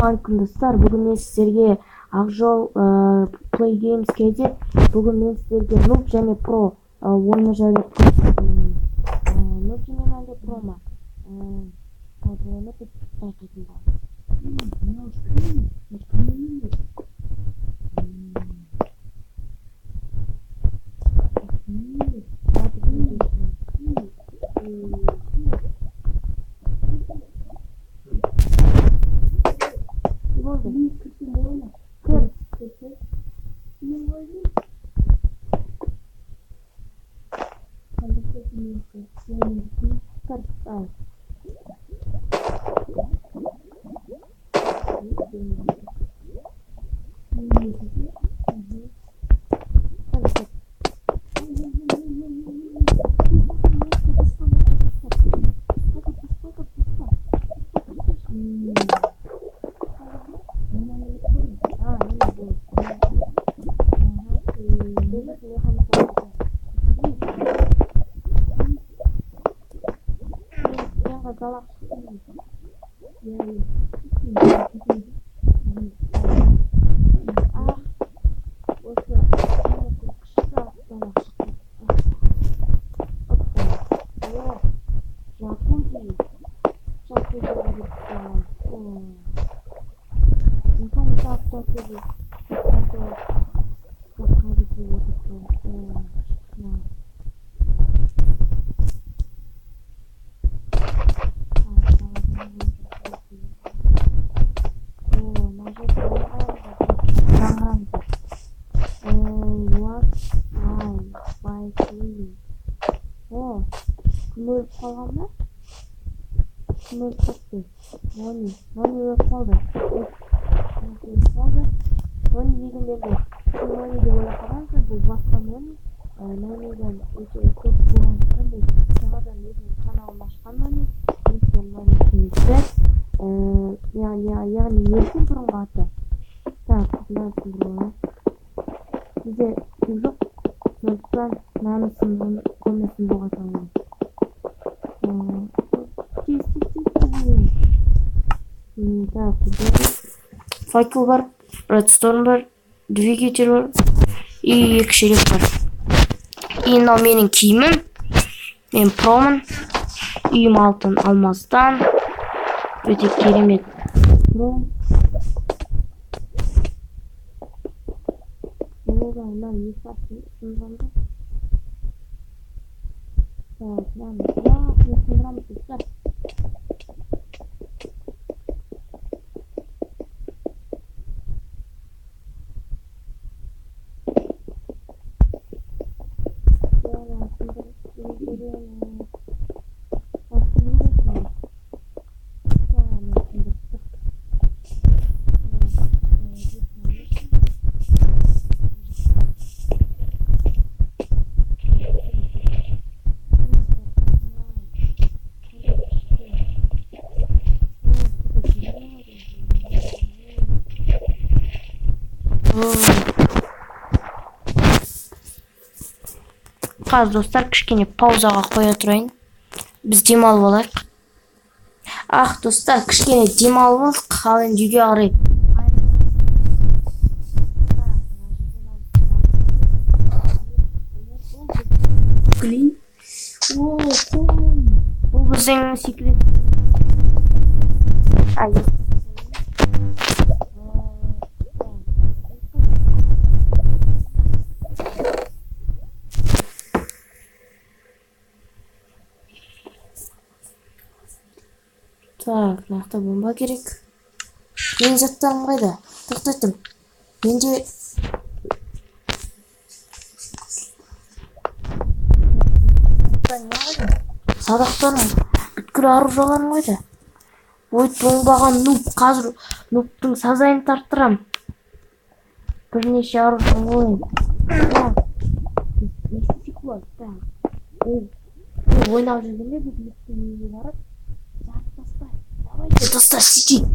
Ассалаумалейкум достар, бүгін мен сіздерге Ақжол Play Games кейде бүгін мен сіздерге NUB және Pro ойыны жайлы көрсетемін. NUB және әлде Pro ма? Өліп қалған ба? Кім өліп қалды? Нони өліп қалды. Нони деген берді. Нони деп ойлап қалғансыз, бұл басқа Нони. Нонидан өте көп болғандықтан бұл жаңадан өзінің каналын ашқан Нони. Мен Нони түсінікті. Яғни еркін бұрынғы аты. Так, құтылайсың бұрынғы. Бізде кім жоқ? Сондықтан намысын көмесін болға салмайды. Так, факел бар, редстоун бар, двигатель бар и екі шелек бар. И мынау менің киімім. Мен промын. Үйім алтын алмастан. Өте керемет. Қазір достар кішкене паузаға қоя тұрайын. Біз демалып алайық. Достар кішкене демалып алайық. Ал енді үйге қарай. Бұл біздің секрет. Так, мынақты бомба керек. Мен заттарым қайда? Тоқтатым. Менде садақтарым, бүткіл оружияларым қайда? Ойт оңбаған нуб. Қазір нубтың сазайын тарттырам. Бірнеше оружие қойын. Ойнап жүргенде біз нубтың үйіне барып давайте, достар, сидит.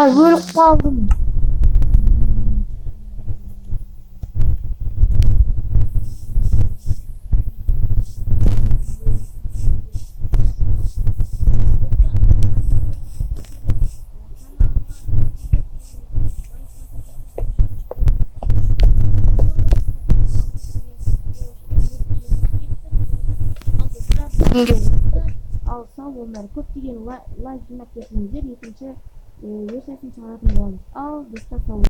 Bölüp kaldım. Alsa onları köpçügen like jinaklesingizler, ekинчи версиясын чыгаратын болобуз. Ал, дұрыстап